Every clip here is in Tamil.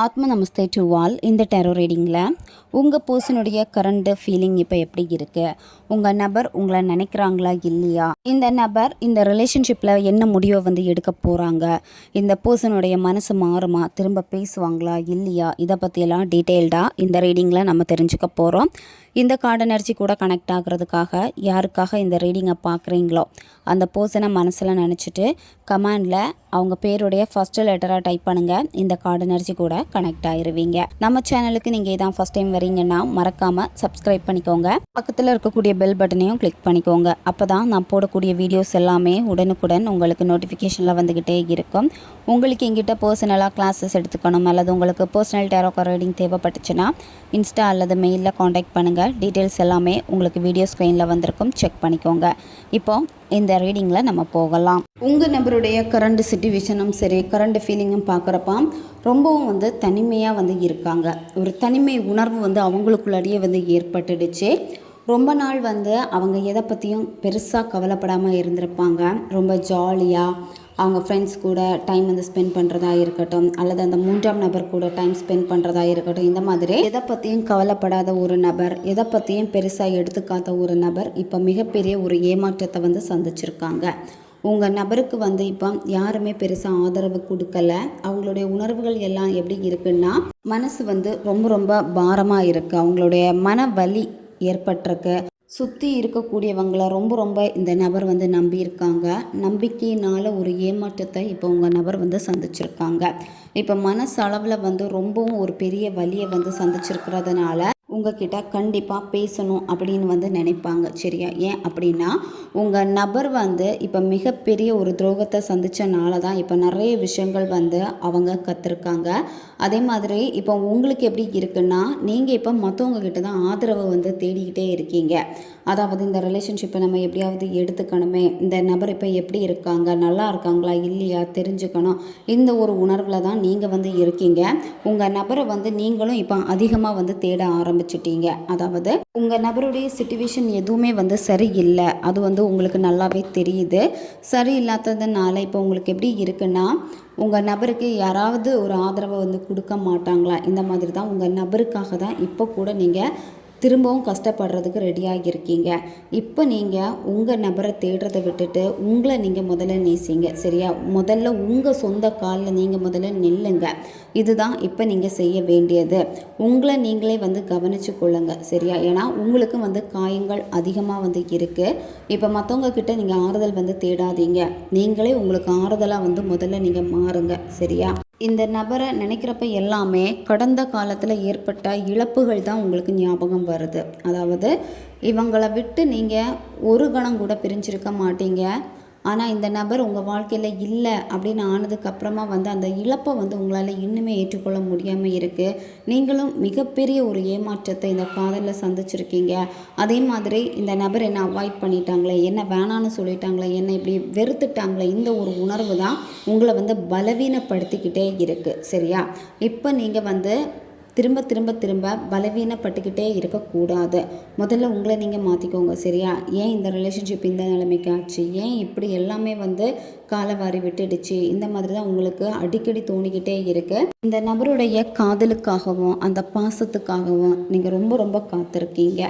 ஆத்ம நமஸ்தே டு ஆல். இந்த டேரோ ரீடிங்கில் உங்கள் பர்சனுடைய கரண்ட் ஃபீலிங் இப்போ எப்படி இருக்குது, உங்கள் நபர் உங்களை நினைக்கிறாங்களா இல்லையா, இந்த நபர் இந்த ரிலேஷன்ஷிப்பில் என்ன முடிவை எடுக்க போகிறாங்க, இந்த பர்சனுடைய மனசு மாறுமா, திரும்ப பேசுவாங்களா இல்லையா, இதை பற்றியெல்லாம் டீட்டெயில்டாக இந்த ரீடிங்கில் நம்ம தெரிஞ்சுக்க போகிறோம். இந்த கார்டு எனர்ஜி கூட கனெக்ட் ஆகிறதுக்காக யாருக்காக இந்த ரீடிங்கை பார்க்குறீங்களோ அந்த பர்சனை மனசில் நினச்சிட்டு கமெண்டில் அவங்க பேருடைய ஃபஸ்ட்டு லெட்டராக டைப் பண்ணுங்கள். இந்த கார்டு எனர்ஜி கூட கனெக்ட் ஆகிருவீங்க. நம்ம சேனலுக்கு நீங்கள் இதான் ஃபஸ்ட் டைம் வரீங்கன்னா மறக்காமல் சப்ஸ்கிரைப் பண்ணிக்கோங்க. பக்கத்தில் இருக்கக்கூடிய பெல் பட்டனையும் கிளிக் பண்ணிக்கோங்க. அப்போ தான் நான் போடக்கூடிய வீடியோஸ் எல்லாமே உடனுக்குடன் உங்களுக்கு நோட்டிஃபிகேஷனில் வந்துக்கிட்டே இருக்கும். உங்களுக்கு எங்கிட்ட பர்சனலாக கிளாஸஸ் எடுத்துக்கணும் அல்லது உங்களுக்கு பர்சனல் டேரோ ரீடிங் தேவைப்பட்டுச்சுன்னா இன்ஸ்டா அல்லது மெயிலில் காண்டாக்ட் பண்ணுங்கள். டீட்டெயில்ஸ் எல்லாமே உங்களுக்கு வீடியோ ஸ்க்ரீனில் வந்திருக்கும், செக் பண்ணிக்கோங்க. இப்போ இந்த ரீடிங்கில் நம்ம போகலாம். உங்கள் நபருடைய கரண்ட் சிச்சுவேஷனும் சரி, கரண்ட் ஃபீலிங்கும் பார்க்குறப்ப ரொம்பவும் தனிமையாக இருக்காங்க. ஒரு தனிமை உணர்வு அவங்களுக்குள்ளாடியே ஏற்பட்டுடுச்சு. ரொம்ப நாள் அவங்க எதை பற்றியும் பெருசாக கவலைப்படாமல் இருந்திருப்பாங்க. ரொம்ப ஜாலியாக அவங்க ஃப்ரெண்ட்ஸ் கூட டைம் ஸ்பெண்ட் பண்ணுறதா இருக்கட்டும், அல்லது அந்த மூன்றாம் நபர் கூட டைம் ஸ்பெண்ட் பண்ணுறதா இருக்கட்டும், இந்த மாதிரி எதை பற்றியும் கவலைப்படாத ஒரு நபர், எதை பற்றியும் பெருசாக எடுத்துக்காத ஒரு நபர் இப்போ மிகப்பெரிய ஒரு ஏமாற்றத்தை சந்திச்சிருக்காங்க. உங்கள் நபருக்கு இப்போ யாருமே பெருசாக ஆதரவு கொடுக்கல. அவங்களுடைய உணர்வுகள் எல்லாம் எப்படி இருக்குன்னா, மனசு ரொம்ப ரொம்ப பாரமாக இருக்குது. அவங்களுடைய மன வலி ஏற்பட்டிருக்கு. சுற்றி இருக்கக்கூடியவங்களை ரொம்ப ரொம்ப இந்த நபர் நம்பியிருக்காங்க. நம்பிக்கையினால் ஒரு ஏமாற்றத்தை இப்போ உங்கள் நபர் சந்திச்சிருக்காங்க. இப்போ மனசளவில் ரொம்பவும் ஒரு பெரிய வலியை சந்திச்சிருக்கிறதுனால உங்ககிட்ட கண்டிப்பாக பேசணும் அப்படின்னு நினைப்பாங்க. சரியா? ஏன் அப்படின்னா உங்கள் நபர் இப்போ மிகப்பெரிய ஒரு துரோகத்தை சந்தித்தனால தான் இப்போ நிறைய விஷயங்கள் அவங்க கற்றுருக்காங்க. அதே மாதிரி இப்போ உங்களுக்கு எப்படி இருக்குன்னா, நீங்கள் இப்போ மற்றவங்க கிட்ட தான் ஆதரவை தேடிக்கிட்டே இருக்கீங்க. அதாவது இந்த ரிலேஷன்ஷிப்பை நம்ம எப்படியாவது எடுத்துக்கணுமே, இந்த நபர் இப்போ எப்படி இருக்காங்க, நல்லா இருக்காங்களா இல்லையா தெரிஞ்சுக்கணும், இந்த ஒரு உணர்வில் தான் நீங்கள் இருக்கீங்க. உங்கள் நபரை நீங்களும் இப்போ அதிகமாக தேட ஆரம்பிச்சிட்டீங்க. அதாவது உங்கள் நபருடைய சிச்சுவேஷன் எதுவுமே சரியில்லை. அது உங்களுக்கு நல்லாவே தெரியுது. சரியில்லாததுனால இப்போ உங்களுக்கு எப்படி இருக்குன்னா, உங்கள் நபருக்கு யாராவது ஒரு ஆதரவை கொடுக்க மாட்டாங்களா, இந்த மாதிரி தான் உங்கள் நபருக்காக தான் இப்போ கூட நீங்கள் திரும்பவும் கஷ்டப்படுறதுக்கு ரெடியாக இருக்கீங்க. இப்போ நீங்கள் உங்கள் நபரை தேடுறதை விட்டுட்டு உங்களை நீங்கள் முதல்ல நேசிங்க. சரியா? முதல்ல உங்கள் சொந்த காலில் நீங்கள் முதல்ல நில்லுங்க. இதுதான் இப்போ நீங்கள் செய்ய வேண்டியது. உங்களை நீங்களே கவனித்து கொள்ளுங்க. சரியா? ஏன்னா உங்களுக்கு காயங்கள் அதிகமாக இருக்குது. இப்போ மற்றவங்க கிட்ட நீங்கள் ஆறுதல் தேடாதீங்க. நீங்களே உங்களுக்கு ஆறுதலாக முதல்ல நீங்கள் மாறுங்க. சரியா? இந்த நபரை நினைக்கிறப்ப எல்லாமே கடந்த காலத்தில் ஏற்பட்ட இழப்புகள் தான் உங்களுக்கு ஞாபகம் வருது. அதாவது இவங்களை விட்டு நீங்கள் ஒரு கணம் கூட பிரிஞ்சிருக்க மாட்டீங்க. ஆனால் இந்த நபர் உங்கள் வாழ்க்கையில் இல்லை அப்படின்னு ஆனதுக்கப்புறமா அந்த இழப்பை உங்களால் இன்னுமே ஏற்றுக்கொள்ள முடியாமல் இருக்குது. நீங்களும் மிகப்பெரிய ஒரு ஏமாற்றத்தை இந்த காதலில் சந்திச்சிருக்கீங்க. அதே மாதிரி இந்த நபர் என்னை அவாய்ட் பண்ணிட்டாங்களே, என்ன வேணான்னு சொல்லிட்டாங்களே, என்னை இப்படி வெறுத்துட்டாங்களே, இந்த ஒரு உணர்வு தான் உங்களை பலவீனப்படுத்திக்கிட்டே இருக்குது. சரியா? இப்போ நீங்கள் திரும்ப திரும்ப திரும்ப பலவீனப்பட்டுக்கிட்டே இருக்கக்கூடாது. முதல்ல உங்களை நீங்கள் மாற்றிக்கோங்க. சரியா? ஏன் இந்த ரிலேஷன்ஷிப் இந்த நிலைமைக்கு ஆச்சு, ஏன் இப்படி எல்லாமே காலவாரி விட்டுடுச்சு, இந்த மாதிரி தான் உங்களுக்கு அடிக்கடி தோணிக்கிட்டே இருக்குது. இந்த நபருடைய காதலுக்காகவும் அந்த பாசத்துக்காகவும் நீங்கள் ரொம்ப ரொம்ப காத்திருக்கீங்க.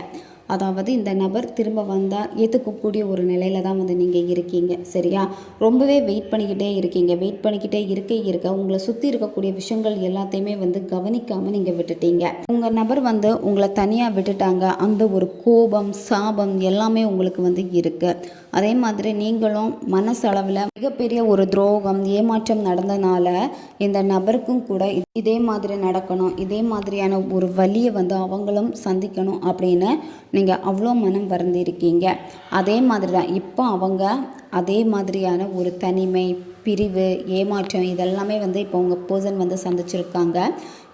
அதாவது இந்த நபர் திரும்ப வந்தால் ஏற்றுக்கக்கூடிய ஒரு நிலையில் தான் நீங்கள் இருக்கீங்க. சரியா? ரொம்பவே வெயிட் பண்ணிக்கிட்டே இருக்கீங்க. வெயிட் பண்ணிக்கிட்டே இருக்க உங்களை சுற்றி இருக்கக்கூடிய விஷயங்கள் எல்லாத்தையுமே கவனிக்காமல் நீங்கள் விட்டுட்டீங்க. உங்கள் நபர் உங்களை தனியாக விட்டுட்டாங்க. அந்த ஒரு கோபம், சாபம் எல்லாமே உங்களுக்கு இருக்குது. அதே மாதிரி நீங்களும் மனசளவில் மிகப்பெரிய ஒரு துரோகம், ஏமாற்றம் நடந்தனால இந்த நபருக்கும் கூட இதே மாதிரி நடக்கணும், இதே மாதிரியான ஒரு வலியை அவங்களும் சந்திக்கணும் அப்படின்னு நீங்கள் அவ்வளோ மனம் வருந்திருக்கீங்க. அதே மாதிரி தான் இப்போ அவங்க அதே மாதிரியான ஒரு தனிமை, பிரிவு, ஏமாற்றம் இதெல்லாமே இப்போ உங்கள் பர்சன் சந்திச்சிருக்காங்க.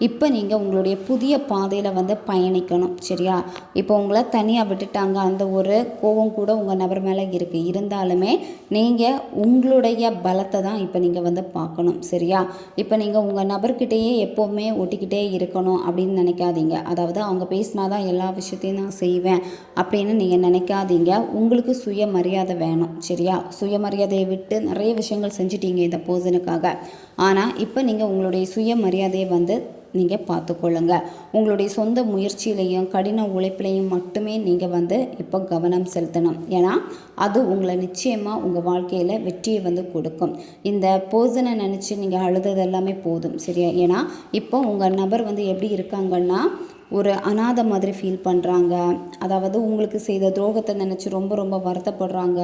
இப்போ நீங்கள் உங்களுடைய புதிய பாதையில் பயணிக்கணும். சரியா? இப்போ உங்களை தனியாக விட்டுட்டாங்க. அந்த ஒரு கோபம் கூட உங்கள் நபர் மேலே இருக்குது. இருந்தாலுமே நீங்கள் உங்களுடைய பலத்தை தான் இப்போ நீங்கள் பார்க்கணும். சரியா? இப்போ நீங்கள் உங்கள் நபர்கிட்டையே எப்போவுமே ஒட்டிக்கிட்டே இருக்கணும் அப்படின்னு நினைக்காதீங்க. அதாவது அவங்க பேசினா தான் எல்லா விஷயத்தையும் நான் செய்வேன் அப்படின்னு நீங்கள் நினைக்காதீங்க. உங்களுக்கு சுயமரியாதை வேணும். சரியா? சுயமரியாதையை விட்டு நிறைய விஷயங்கள் செஞ்சுட்டீங்க இந்த பர்சனுக்காக. ஆனால் இப்போ நீங்கள் உங்களுடைய சுயமரியாதையை நீங்கள் பார்த்துக்கொள்ளுங்க. உங்களுடைய சொந்த முயற்சியிலையும் கடின உழைப்பிலையும் மட்டுமே நீங்கள் வந்து இப்போ கவனம் செலுத்தணும். ஏன்னா அது உங்களை நிச்சயமாக உங்கள் வாழ்க்கையில் வெற்றியை வந்து கொடுக்கும். இந்த பர்சனை நினச்சி நீங்கள் அழுதது எல்லாமே போதும், சரியா? ஏன்னா இப்போ உங்கள் நபர் வந்து எப்படி இருக்காங்கன்னா ஒரு அனாதை மாதிரி ஃபீல் பண்ணுறாங்க. அதாவது உங்களுக்கு செய்த துரோகத்தை நினச்சி ரொம்ப ரொம்ப வருத்தப்படுறாங்க.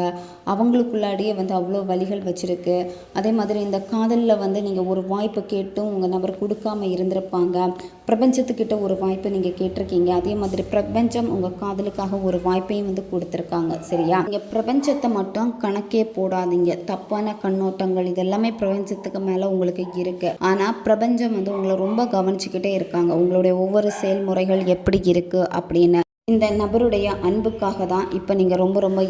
அவங்களுக்குள்ளாடியே வந்து அவ்வளோ வலிகள் வச்சுருக்கு. அதே மாதிரி இந்த காதலில் வந்து நீங்கள் ஒரு வாய்ப்பு கேட்டும் உங்கள் நபர் கொடுக்காம இருந்திருப்பாங்க. பிரபஞ்சத்துக்கிட்ட ஒரு வாய்ப்பு நீங்கள் கேட்டிருக்கீங்க. அதே மாதிரி பிரபஞ்சம் உங்கள் காதலுக்காக ஒரு வாய்ப்பையும் வந்து கொடுத்துருக்காங்க, சரியா? நீங்கள் பிரபஞ்சத்தை மட்டும் கணக்கே போடாதீங்க. தப்பான கண்ணோட்டங்கள் இதெல்லாமே பிரபஞ்சத்துக்கு மேலே உங்களுக்கு இருக்குது. ஆனால் பிரபஞ்சம் வந்து உங்களை ரொம்ப கவனிச்சுக்கிட்டே இருக்காங்க. உங்களுடைய ஒவ்வொரு செயல்முறைகள் எப்படி இருக்குது அப்படின்னு. இந்த நபருடைய அன்புக்காக தான் இப்போ நீங்கள் ரொம்ப ரொம்ப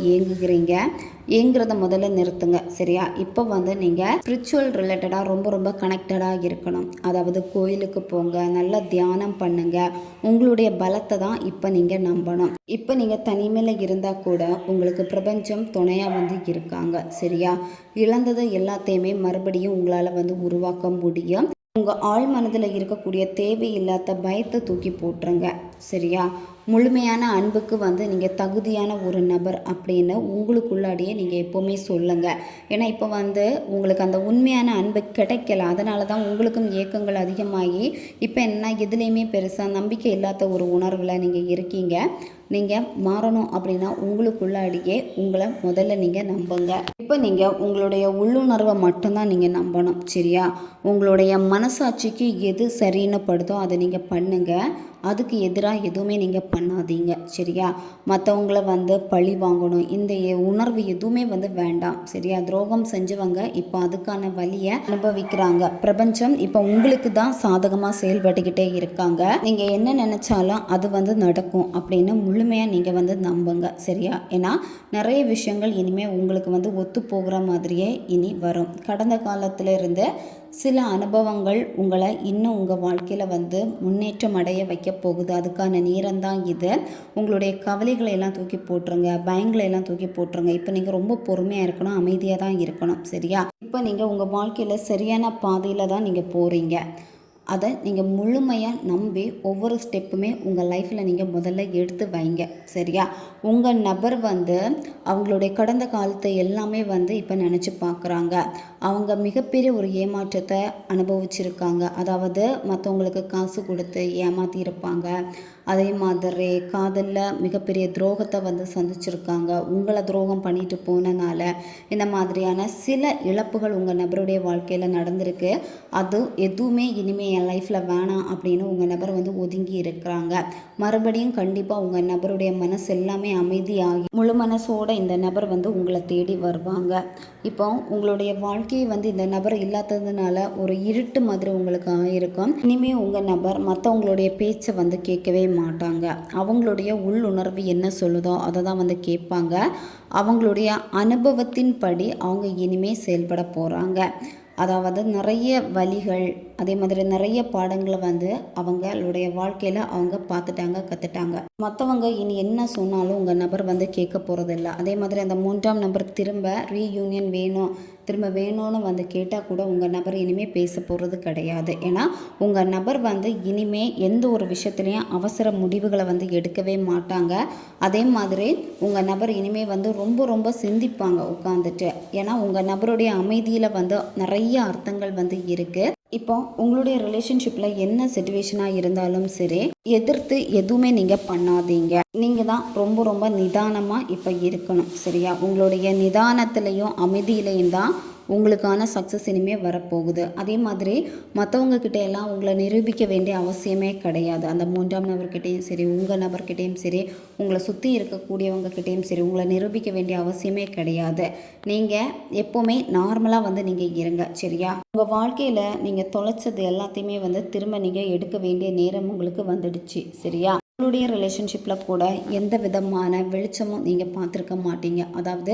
ஏங்குறத முதல்ல நிறுத்துங்க, சரியா? இப்போ வந்து நீங்கள் ஸ்பிரிச்சுவல் ரிலேட்டடாக ரொம்ப ரொம்ப கனெக்டடாக இருக்கணும். அதாவது கோயிலுக்கு போங்க, நல்லா தியானம் பண்ணுங்க. உங்களுடைய பலத்தை தான் இப்போ நீங்கள் நம்பணும். இப்போ நீங்கள் தனிமையில் இருந்தால் கூட உங்களுக்கு பிரபஞ்சம் துணையாக வந்து இருக்காங்க, சரியா? இழந்ததை எல்லாத்தையுமே மறுபடியும் உங்களால் வந்து உருவாக்க முடியும். உங்கள் ஆழ் மனதில் இருக்கக்கூடிய தேவையில்லாத பயத்தை தூக்கி போட்டுருங்க, சரியா? முழுமையான அன்புக்கு வந்து நீங்கள் தகுதியான ஒரு நபர் அப்படின்னு உங்களுக்குள்ளாடியே நீங்கள் எப்போவுமே சொல்லுங்கள். ஏன்னா இப்போ வந்து உங்களுக்கு அந்த உண்மையான அன்பு கிடைக்கல. அதனால தான் உங்களுக்கும் ஏக்கங்கள் அதிகமாகி இப்போ என்ன எதுலேயுமே பெருசாக நம்பிக்கை இல்லாத ஒரு உணர்வில் நீங்கள் இருக்கீங்க. நீங்கள் மாறணும் அப்படின்னா உங்களுக்குள்ளாடியே உங்களை முதல்ல நீங்கள் நம்புங்க. இப்போ நீங்கள் உங்களுடைய உள்ளுணர்வை மட்டும்தான் நீங்கள் நம்பணும், சரியா? உங்களுடைய மனசாட்சிக்கு எது சரின்னு படுதோ அதை நீங்கள் பண்ணுங்கள். அதுக்கு எதிராக எதுவுமே நீங்கள் பண்ணாதீங்க, சரியா? மற்றவங்கள வந்து பழி வாங்கணும் இந்த உணர்வு எதுவுமே வந்து வேண்டாம், சரியா? துரோகம் செஞ்சவங்க இப்போ அதுக்கான வலியை அனுபவிக்கிறாங்க. பிரபஞ்சம் இப்போ உங்களுக்கு தான் சாதகமாக செயல்பட்டுக்கிட்டே இருக்காங்க. நீங்கள் என்ன நினச்சாலும் அது வந்து நடக்கும் அப்படின்னு முழுமையாக நீங்கள் வந்து நம்புங்க, சரியா? ஏன்னா நிறைய விஷயங்கள் இனிமேல் உங்களுக்கு வந்து ஒத்து போகிற மாதிரியே இனி வரும். கடந்த காலத்தில் இருந்து சில அனுபவங்கள் உங்களை இன்னும் உங்கள் வாழ்க்கையில் வந்து முன்னேற்றம் அடைய வைக்க போகுது. அதுக்கான நேரம்தான் இது. உங்களுடைய கவலைகளை எல்லாம் தூக்கி போட்டுருங்க, பயங்களை எல்லாம் தூக்கி போட்டுருங்க. இப்போ நீங்கள் ரொம்ப பொறுமையாக இருக்கணும், அமைதியாக தான் இருக்கணும், சரியா? இப்போ நீங்கள் உங்கள் வாழ்க்கையில் சரியான பாதையில் தான் நீங்கள் போகிறீங்க. அதை நீங்கள் முழுமையாக நம்பி ஒவ்வொரு ஸ்டெப்புமே உங்கள் லைஃப்பில் நீங்கள் முதல்ல எடுத்து வைங்க, சரியா? உங்கள் நபர் வந்து அவங்களுடைய கடந்த காலத்தை எல்லாமே வந்து இப்போ நினச்சி பார்க்குறாங்க. அவங்க மிகப்பெரிய ஒரு ஏமாற்றத்தை அனுபவிச்சிருக்காங்க. அதாவது மற்றவங்களுக்கு காசு கொடுத்து ஏமாற்றியிருப்பாங்க. அதே மாதிரி காதலில் மிகப்பெரிய துரோகத்தை வந்து சந்திச்சிருக்காங்க. உங்களை துரோகம் பண்ணிட்டு போனனால இந்த மாதிரியான சில இழப்புகள் உங்கள் நபருடைய வாழ்க்கையில் நடந்திருக்கு. அது எதுவுமே இனிமேல் என் லைஃப்பில் வேணாம் அப்படின்னு உங்கள் நபர் வந்து ஒதுங்கி இருக்கிறாங்க. மறுபடியும் கண்டிப்பாக உங்கள் நபருடைய மனசு எல்லாமே அமைதியாகி முழு மனசோட இந்த நபர் வந்து உங்களை தேடி வருவாங்க. இப்போ உங்களுடைய வாழ்க்கையை வந்து இந்த நபர் இல்லாததுனால ஒரு இருட்டு மாதிரி உங்களுக்கு ஆயிருக்கும். இனிமேல் உங்கள் நபர் மற்றவங்களுடைய பேச்சை வந்து கேட்கவே மாட்டாங்க. அவங்களுடைய உள்ளுணர்வு என்ன சொல்லுதோ அதை தான் வந்து கேட்பாங்க. அவங்களுடைய அனுபவத்தின்படி அவங்க இனிமேல் செயல்பட போகிறாங்க. அதாவது நிறைய வழிகள் அதே மாதிரி நிறைய பாடங்களை வந்து அவங்களுடைய வாழ்க்கையில் அவங்க பார்த்துட்டாங்க, கற்றுட்டாங்க. மற்றவங்க இனி என்ன சொன்னாலும் உங்கள் நபர் வந்து கேட்க போகிறதில்ல. அதே மாதிரி அந்த 3ஆம் நபர் திரும்ப ரீயூனியன் வேணும்னு வந்து கேட்டால் கூட உங்கள் நபர் இனிமேல் பேச போகிறது கிடையாது. ஏன்னா உங்கள் நபர் வந்து இனிமேல் எந்த ஒரு விஷயத்துலையும் அவசர முடிவுகளை வந்து எடுக்கவே மாட்டாங்க. அதே மாதிரி உங்கள் நபர் இனிமேல் வந்து ரொம்ப ரொம்ப சிந்திப்பாங்க உட்காந்துட்டு. ஏன்னா உங்கள் நபருடைய அமைதியில் வந்து நிறைய அர்த்தங்கள் வந்து இருக்குது. இப்போ உங்களுடைய ரிலேஷன்ஷிப்பில் என்ன சிச்சுவேஷனாக இருந்தாலும் சரி, எதிர்த்து எதுவுமே நீங்கள் பண்ணாதீங்க. நீங்கள் தான் ரொம்ப ரொம்ப நிதானமாக இப்போ இருக்கணும், சரியா? உங்களுடைய நிதானத்துலேயும் அமைதியிலையும் தான் உங்களுக்கான சக்ஸஸ் இனிமேல் வரப்போகுது. அதே மாதிரி மற்றவங்கக்கிட்ட எல்லாம் உங்களை நிரூபிக்க வேண்டிய அவசியமே கிடையாது. அந்த 3ஆம் நபர்கிட்டையும் சரி, உங்கள் நபர்கிட்டையும் சரி, உங்களை சுற்றி இருக்கக்கூடியவங்கக்கிட்டையும் சரி, உங்களை நிரூபிக்க வேண்டிய அவசியமே கிடையாது. நீங்கள் எப்போவுமே நார்மலாக வந்து நீங்கள் இருங்க, சரியா? உங்கள் வாழ்க்கையில் நீங்கள் தொலைச்சது எல்லாத்தையுமே வந்து திரும்ப நீங்கள் எடுக்க வேண்டிய நேரம் உங்களுக்கு வந்துடுச்சு, சரியா? உங்களுடைய ரிலேஷன்ஷிப்பில் கூட எந்த விதமான வெளிச்சமும் நீங்கள் பார்த்துருக்க மாட்டீங்க. அதாவது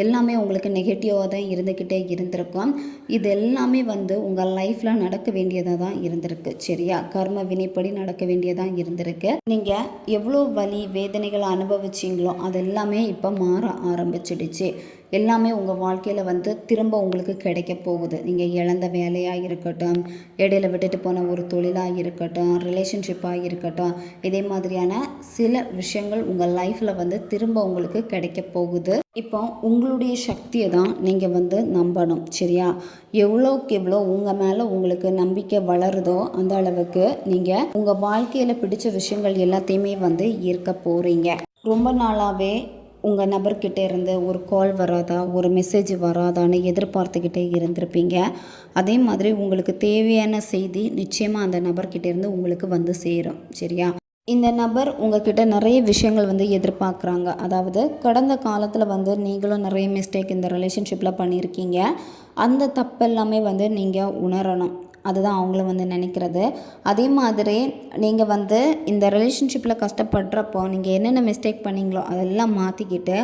எல்லாமே உங்களுக்கு நெகட்டிவாக தான் இருந்துக்கிட்டே இருந்திருக்கும். இது எல்லாமே வந்து உங்கள் லைஃப்பில் நடக்க வேண்டியதாக தான் இருந்திருக்கு, சரியா? கர்ம வினைப்படி நடக்க வேண்டியதாக இருந்திருக்கு. நீங்கள் எவ்வளோ வலி வேதனைகளை அனுபவிச்சிங்களோ அது எல்லாமே இப்போ மாற ஆரம்பிச்சிடுச்சு. எல்லாமே உங்கள் வாழ்க்கையில் வந்து திரும்ப உங்களுக்கு கிடைக்க போகுது. நீங்கள் இழந்த வேலையாக இருக்கட்டும், இடையில விட்டுட்டு போன ஒரு தொழிலாக இருக்கட்டும், ரிலேஷன்ஷிப்பாக இருக்கட்டும், இதே மாதிரியான சில விஷயங்கள் உங்கள் லைஃப்பில் வந்து திரும்ப உங்களுக்கு கிடைக்க போகுது. இப்போ உங்களுடைய சக்தியை தான் நீங்கள் வந்து நம்பணும். சரியா? எவ்வளோக்கு எவ்வளோ உங்கள் மேலே உங்களுக்கு நம்பிக்கை வளருதோ அந்த அளவுக்கு நீங்கள் உங்கள் வாழ்க்கையில் பிடிச்ச விஷயங்கள் எல்லாத்தையுமே வந்து ஈர்க்க போகிறீங்க. ரொம்ப நாளாகவே உங்கள் நபர்கிட்ட இருந்து ஒரு கால் வராதா, ஒரு மெசேஜ் வராதான்னு எதிர்பார்த்துக்கிட்டே இருந்திருப்பீங்க. அதே மாதிரி உங்களுக்கு தேவையான செய்தி நிச்சயமாக அந்த நபர்கிட்ட இருந்து உங்களுக்கு வந்து சேரும். சரியா? இந்த நபர் உங்ககிட்ட நிறைய விஷயங்கள் வந்து எதிர்பார்க்குறாங்க. அதாவது கடந்த காலத்தில் வந்து நீங்களும் நிறைய மிஸ்டேக் இந்த ரிலேஷன்ஷிப்பில் பண்ணியிருக்கீங்க. அந்த தப்பெல்லாமே வந்து நீங்கள் உணரணும். அதுதான் அவங்கள வந்து நினைக்கிறது. அதே மாதிரி நீங்கள் வந்து இந்த ரிலேஷன்ஷிப்பில் கஷ்டப்படுறப்போ நீங்கள் என்னென்ன மிஸ்டேக் பண்ணீங்களோ அதெல்லாம் மாற்றிக்கிட்டு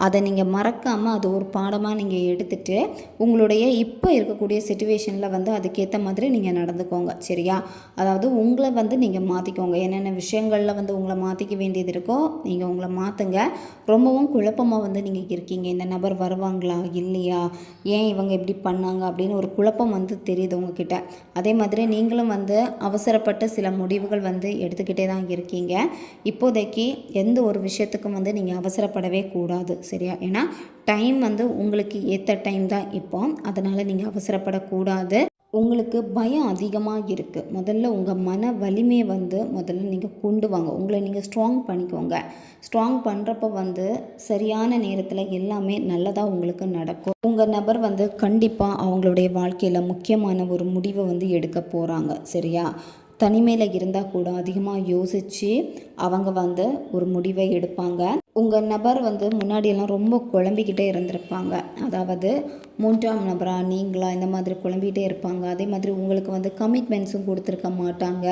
அதை நீங்கள் மறக்காமல் அது ஒரு பாடமாக நீங்கள் எடுத்துகிட்டு உங்களுடைய இப்போ இருக்கக்கூடிய சிச்சுவேஷனில் வந்து அதுக்கேற்ற மாதிரி நீங்கள் நடந்துக்கோங்க. சரியா? அதாவது உங்களை வந்து நீங்கள் மாற்றிக்கோங்க. என்னென்ன விஷயங்களில் வந்து உங்களை மாற்றிக்க வேண்டியது இருக்கோ நீங்கள் உங்களை மாற்றுங்க. ரொம்பவும் குழப்பமாக வந்து நீங்கள் இருக்கீங்க. இந்த நபர் வருவாங்களா இல்லையா, ஏன் இவங்க இப்படி பண்ணாங்க அப்படின்னு ஒரு குழப்பம் வந்து தெரியுது உங்ககிட்ட. அதே மாதிரி நீங்களும் வந்து அவசரப்பட்டு சில முடிவுகள் வந்து எடுத்துக்கிட்டே தான் இருக்கீங்க. இப்போதைக்கு எந்த ஒரு விஷயத்துக்கும் வந்து நீங்கள் அவசரப்படவே கூடாது. சரியா? ஏன்னா டைம் வந்து உங்களுக்கு ஏற்ற டைம் தான் இப்போ. அதனால் நீங்கள் அவசரப்படக்கூடாது. உங்களுக்கு பயம் அதிகமாக இருக்குது. முதல்ல உங்கள் மன வலிமையை வந்து முதல்ல நீங்கள் கொண்டு வாங்க. உங்களை நீங்கள் ஸ்ட்ராங் பண்ணிக்கோங்க. ஸ்ட்ராங் பண்ணுறப்போ வந்து சரியான நேரத்தில் எல்லாமே நல்லதாக உங்களுக்கு நடக்கும். உங்கள் நபர் வந்து கண்டிப்பாக அவங்களுடைய வாழ்க்கையில் முக்கியமான ஒரு முடிவை வந்து எடுக்க போகிறாங்க. சரியா? தனிமையில் இருந்தால் கூட அதிகமாக யோசித்து அவங்க வந்து ஒரு முடிவை எடுப்பாங்க. உங்கள் நபர் வந்து முன்னாடியெல்லாம் ரொம்ப குழம்பிக்கிட்டே இருந்திருப்பாங்க. அதாவது 3ஆம் நபரா நீங்களா இந்த மாதிரி குழம்பிக்கிட்டே இருப்பாங்க. அதே மாதிரி உங்களுக்கு வந்து கமிட்மெண்ட்ஸும் கொடுத்துருக்க மாட்டாங்க.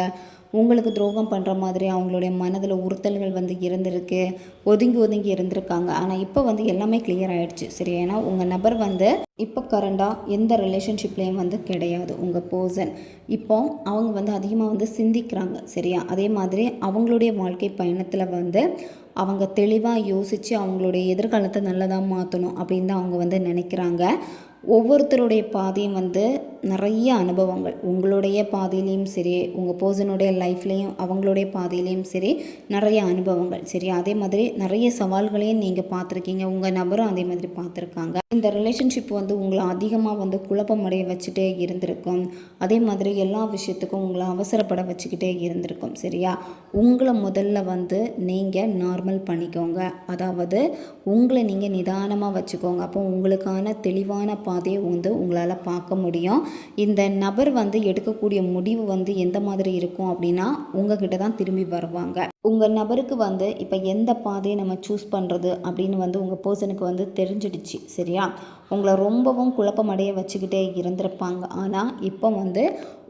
உங்களுக்கு துரோகம் பண்ணுற மாதிரி அவங்களுடைய மனதில் உறுத்தல்கள் வந்து இருந்திருக்கு. ஒதுங்கி ஒதுங்கி இருந்திருக்காங்க. ஆனால் இப்போ வந்து எல்லாமே கிளியர் ஆகிடுச்சு. சரி? ஏன்னா உங்கள் நபர் வந்து இப்போ கரண்டாக எந்த ரிலேஷன்ஷிப்லேயும் வந்து கிடையாது. உங்கள் பர்சன் இப்போ அவங்க வந்து அதிகமாக வந்து சிந்திக்கிறாங்க. சரியா? அதே மாதிரி அவங்களுடைய வாழ்க்கை பயணத்தில் வந்து அவங்க தெளிவாக யோசித்து அவங்களுடைய எதிர்காலத்தை நல்லதாக மாற்றணும் அப்படின்னு தான் அவங்க வந்து நினைக்கிறாங்க. ஒவ்வொருத்தருடைய பாதையும் வந்து நிறைய அனுபவங்கள். உங்களுடைய பாதையிலையும் சரி, உங்கள் பர்சனுடைய லைஃப்லேயும் அவங்களுடைய பாதையிலையும் சரி நிறைய அனுபவங்கள். சரி? அதே மாதிரி நிறைய சவால்களையும் நீங்கள் பார்த்துருக்கீங்க. உங்கள் நபரும் அதே மாதிரி பார்த்துருக்காங்க. இந்த ரிலேஷன்ஷிப் வந்து உங்களை அதிகமாக வந்து குழப்பமடைய வச்சுட்டே இருந்திருக்கும். அதே மாதிரி எல்லா விஷயத்துக்கும் உங்களை அவசரப்பட வச்சுக்கிட்டே இருந்திருக்கும். சரியா? உங்களை முதல்ல வந்து நீங்கள் நார்மல் பண்ணிக்கோங்க. அதாவது உங்களை நீங்கள் நிதானமாக வச்சுக்கோங்க. அப்போ உங்களுக்கான தெளிவான பாதையை வந்து உங்களால் பார்க்க முடியும். இந்த நபர் வந்து எடுக்கக்கூடிய முடிவு வந்து எந்த மாதிரி இருக்கும் அப்படின்னா உங்ககிட்ட தான் திரும்பி வருவாங்க. உங்கள் நபருக்கு வந்து இப்போ எந்த பாதையை நம்ம சூஸ் பண்ணுறது அப்படின்னு வந்து உங்கள் பர்சனுக்கு வந்து தெரிஞ்சிடுச்சு. சரியா? உங்களை ரொம்பவும் குழப்பமடைய வச்சுக்கிட்டே இருந்திருப்பாங்க. ஆனால் இப்போ வந்து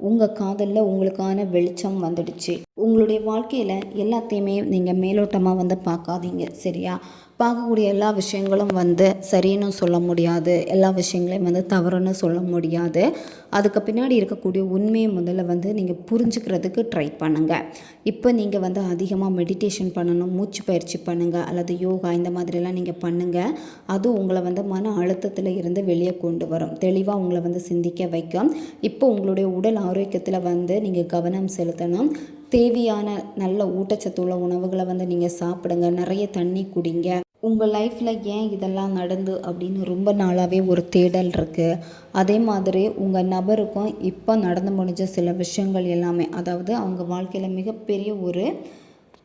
உங்கள் காதலில் உங்களுக்கான வெளிச்சம் வந்துடுச்சு. உங்களுடைய வாழ்க்கையில் எல்லாத்தையுமே நீங்கள் மேலோட்டமாக வந்து பார்க்காதீங்க. சரியா? பார்க்கக்கூடிய எல்லா விஷயங்களும் வந்து சரின்னு சொல்ல முடியாது. எல்லா விஷயங்களையும் வந்து தவறுன்னு சொல்ல முடியாது. அதுக்கு பின்னாடி இருக்கக்கூடிய உண்மையை முதல்ல வந்து நீங்கள் புரிஞ்சுக்கிறதுக்கு ட்ரை பண்ணுங்கள். இப்போ நீங்கள் வந்து அதிகமாக மெடிடேஷன் பண்ணணும், மூச்சு பயிற்சி பண்ணுங்கள், அல்லது யோகா இந்த மாதிரிலாம் நீங்கள் பண்ணுங்கள். அது உங்களை வந்து மன அழுத்தத்தில் இருந்து வெளியே கொண்டு வரும். தெளிவாக உங்களை வந்து சிந்திக்க வைக்கும். இப்போ உங்களுடைய உடல் ஆரோக்கியத்தில் வந்து நீங்கள் கவனம் செலுத்தணும். தேவையான நல்ல ஊட்டச்சத்துள்ள உணவுகளை வந்து நீங்கள் சாப்பிடுங்க. நிறைய தண்ணி குடிங்க. உங்கள் லைஃப்பில் ஏன் இதெல்லாம் நடந்து அப்படின்னு ரொம்ப நாளாகவே ஒரு தேடல் இருக்குது. அதே மாதிரி உங்கள் நபருக்கும் இப்போ நடந்து முடிஞ்ச சில விஷயங்கள் எல்லாமே, அதாவது அவங்க வாழ்க்கையில் மிகப்பெரிய ஒரு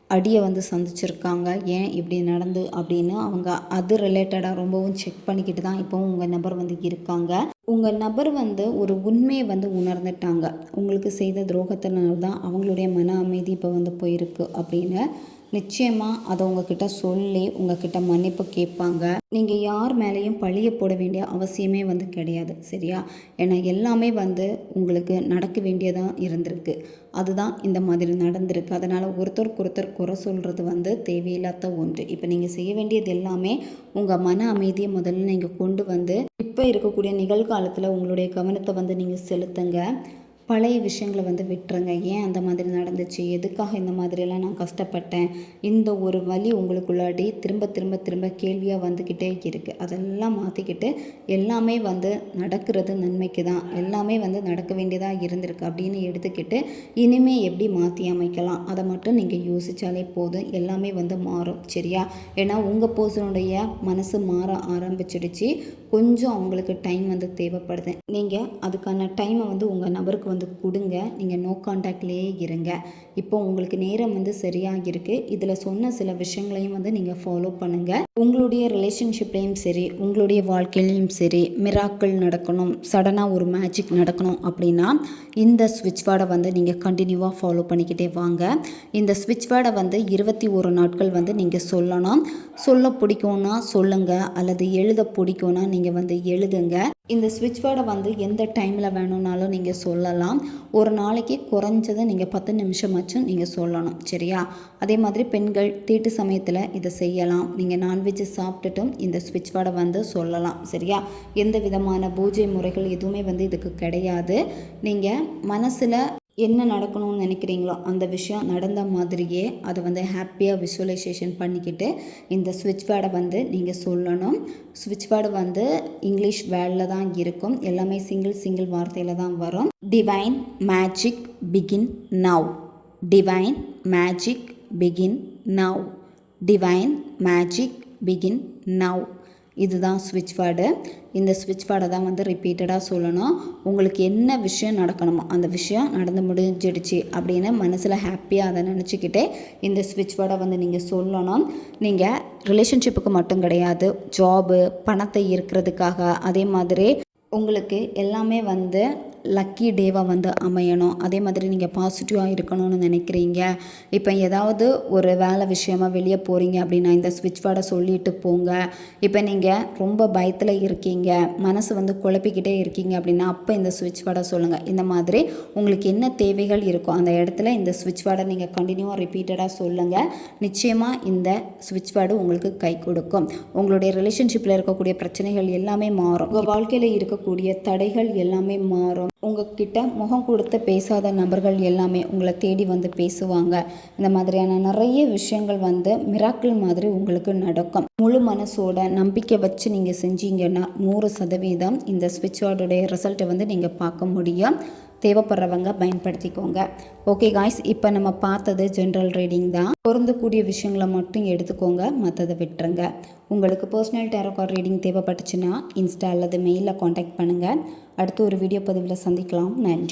அடியை வந்து சந்திச்சிருக்காங்க. ஏன் இப்படி நடந்து அப்படின்னு அவங்க அது ரிலேட்டடாக ரொம்பவும் செக் பண்ணிக்கிட்டு தான் இப்போவும் உங்கள் நபர் வந்து இருக்காங்க. உங்கள் நபர் வந்து ஒரு உண்மையை வந்து உணர்ந்துட்டாங்க. உங்களுக்கு செய்த துரோகத்தினால தான் அவங்களுடைய மன அமைதி இப்போ வந்து போயிருக்கு அப்படின்னு நிச்சயமாக அதை உங்ககிட்ட சொல்லி உங்ககிட்ட மன்னிப்பு கேட்பாங்க. நீங்கள் யார் மேலேயும் பழிய போட வேண்டிய அவசியமே வந்து கிடையாது. சரியா? ஏன்னா எல்லாமே வந்து உங்களுக்கு நடக்க வேண்டியதாக இருந்திருக்கு. அதுதான் இந்த மாதிரி நடந்திருக்கு. அதனால் ஒருத்தருக்கு ஒருத்தர் குறை சொல்கிறது வந்து தேவையில்லாத ஒன்று. இப்போ நீங்கள் செய்ய வேண்டியது எல்லாமே உங்கள் மன அமைதியை முதல்ல நீங்கள் கொண்டு வந்து இப்போ இருக்கக்கூடிய நிகழ்காலத்தில் உங்களுடைய கவனத்தை வந்து நீங்கள் செலுத்துங்க. பழைய விஷயங்களை வந்து விட்டுருங்க. ஏன் அந்த மாதிரி நடந்துச்சு, எதுக்காக இந்த மாதிரியெல்லாம் நான் கஷ்டப்பட்டேன், இந்த ஒரு வலி உங்களுக்குள்ளாடி திரும்ப திரும்ப திரும்ப கேள்வியாக வந்துக்கிட்டே இருக்குது. அதெல்லாம் மாற்றிக்கிட்டு எல்லாமே வந்து நடக்கிறது நன்மைக்கு தான், எல்லாமே வந்து நடக்க வேண்டியதாக இருந்திருக்கு அப்படின்னு எடுத்துக்கிட்டு இனிமே எப்படி மாற்றி அமைக்கலாம் அதை மட்டும் நீங்கள் யோசித்தாலே போதும். எல்லாமே வந்து மாறும். சரியா? ஏன்னா உங்கள் பர்சனுடைய மனசு மாற ஆரம்பிச்சிடுச்சு. கொஞ்சம் அவங்களுக்கு டைம் வந்து தேவைப்படுது. நீங்கள் அதுக்கான டைமை வந்து உங்கள் நபருக்கு வந்து கொடுங்க. நீங்கள் நோ கான்டாக்ட்லேயே இருங்க. இப்போ உங்களுக்கு நேரம் வந்து சரியாக இருக்குது. இதில் சொன்ன சில விஷயங்களையும் வந்து நீங்கள் ஃபாலோ பண்ணுங்கள். உங்களுடைய ரிலேஷன்ஷிப்லேயும் சரி, உங்களுடைய வாழ்க்கையிலையும் சரி, மிராக்கிள் நடக்கணும், சடனாக ஒரு மேஜிக் நடக்கணும் அப்படின்னா இந்த ஸ்விட்ச் வேர்டை வந்து நீங்கள் கண்டினியூவாக ஃபாலோ பண்ணிக்கிட்டே வாங்க. இந்த ஸ்விட்ச் வேர்டை வந்து 21 நாட்கள் வந்து நீங்கள் சொல்லணும். சொல்ல பிடிக்கும்னா சொல்லுங்கள், அல்லது எழுத பிடிக்கும்னா நீங்கள் வந்து எழுதுங்க. இந்த ஸ்விட்ச் வேர்டை வந்து எந்த டைமில் வேணும்னாலும் நீங்கள் சொல்லலாம். ஒரு நாளைக்கு குறைஞ்சது நீங்கள் 10 நிமிஷமாச்சும் நீங்கள் சொல்லணும். சரியா? அதே மாதிரி பெண்கள் தீட்டு சமயத்தில் இதை செய்யலாம். நீங்கள் நான்வெஜ் சாப்பிட்டுட்டும் இந்த ஸ்விட்ச் வேர்டை வந்து சொல்லலாம். சரியா? எந்த விதமான பூஜை முறைகள் எதுவுமே வந்து இதுக்கு கிடையாது. நீங்கள் மனசில் என்ன நடக்கணும்னு நினைக்கிறீங்களோ அந்த விஷயம் நடந்த மாதிரியே அதை வந்து ஹாப்பியாக விஷுவலைசேஷன் பண்ணிக்கிட்டு இந்த ஸ்விட்ச் வேர்டை வந்து நீங்கள் சொல்லணும். ஸ்விட்ச் வேர்டு வந்து இங்கிலீஷ் வேர்டில் தான் இருக்கும். எல்லாமே சிங்கிள் வார்த்தையில் தான் வரும். Divine magic begin now. Divine magic begin now. Divine magic begin now. இதுதான் ஸ்விட்ச் வேர்டு. இந்த ஸ்விட்ச் வேர்டை தான் வந்து ரிப்பீட்டடாக சொல்லணும். உங்களுக்கு என்ன விஷயம் நடக்கணுமோ அந்த விஷயம் நடந்து முடிஞ்சிடுச்சு அப்படின்னு மனசில் ஹாப்பியாக அதை நினச்சிக்கிட்டே இந்த ஸ்விட்ச் வேர்டை வந்து நீங்கள் சொல்லணும். நீங்கள் ரிலேஷன்ஷிப்புக்கு மட்டும் கிடையாது, ஜாபு, பணத்தை ஈர்க்கிறதுக்காக, அதே மாதிரி உங்களுக்கு எல்லாமே வந்து லக்கி டேவாக வந்து அமையணும். அதே மாதிரி நீங்கள் பாசிட்டிவாக இருக்கணும்னு நினைக்கிறீங்க. இப்போ ஏதாவது ஒரு வேலை விஷயமா வெளியே போகிறீங்க அப்படின்னா இந்த ஸ்விட்ச் வேர்டை சொல்லிட்டு போங்க. இப்போ நீங்கள் ரொம்ப பயத்தில் இருக்கீங்க, மனசு வந்து குழப்பிக்கிட்டே இருக்கீங்க அப்படின்னா அப்போ இந்த ஸ்விட்ச் வேர்டை சொல்லுங்கள். இந்த மாதிரி உங்களுக்கு என்ன தேவைகள் இருக்கோ அந்த இடத்துல இந்த ஸ்விட்ச் வேர்டை நீங்கள் கண்டினியூவாக ரிப்பீட்டடாக சொல்லுங்கள். நிச்சயமாக இந்த ஸ்விட்ச் வேர்டு உங்களுக்கு கை கொடுக்கும். உங்களுடைய ரிலேஷன்ஷிப்பில் இருக்கக்கூடிய பிரச்சனைகள் எல்லாமே மாறும். உங்கள் வாழ்க்கையில் இருக்கக்கூடிய தடைகள் எல்லாமே மாறும். உங்ககிட்ட முகம் கொடுத்து பேசாத நபர்கள் எல்லாமே உங்களை தேடி வந்து பேசுவாங்க. இந்த மாதிரியான நிறைய விஷயங்கள் வந்து மிராக்கிள் மாதிரி உங்களுக்கு நடக்கும். முழு மனசோட நம்பிக்கை வச்சு நீங்கள் செஞ்சீங்கன்னா 100% இந்த ஸ்விட்ச் வேர்டுடைய ரிசல்ட்டை வந்து நீங்கள் பார்க்க முடியும். தேவைப்படுறவங்க பயன்படுத்திக்கோங்க. ஓகே காய்ஸ், இப்போ நம்ம பார்த்தது ஜென்ரல் ரீடிங் தான். பொருந்தக்கூடிய விஷயங்களை மட்டும் எடுத்துக்கோங்க, மற்றதை விட்டுருங்க. உங்களுக்கு பர்சனல் டேரோ கார்ட் ரீடிங் தேவைப்பட்டுச்சுன்னா இன்ஸ்டா அல்லது மெயிலில் காண்டாக்ட் பண்ணுங்கள். அடுத்து ஒரு வீடியோ பதிவில் சந்திக்கலாம். நன்றி.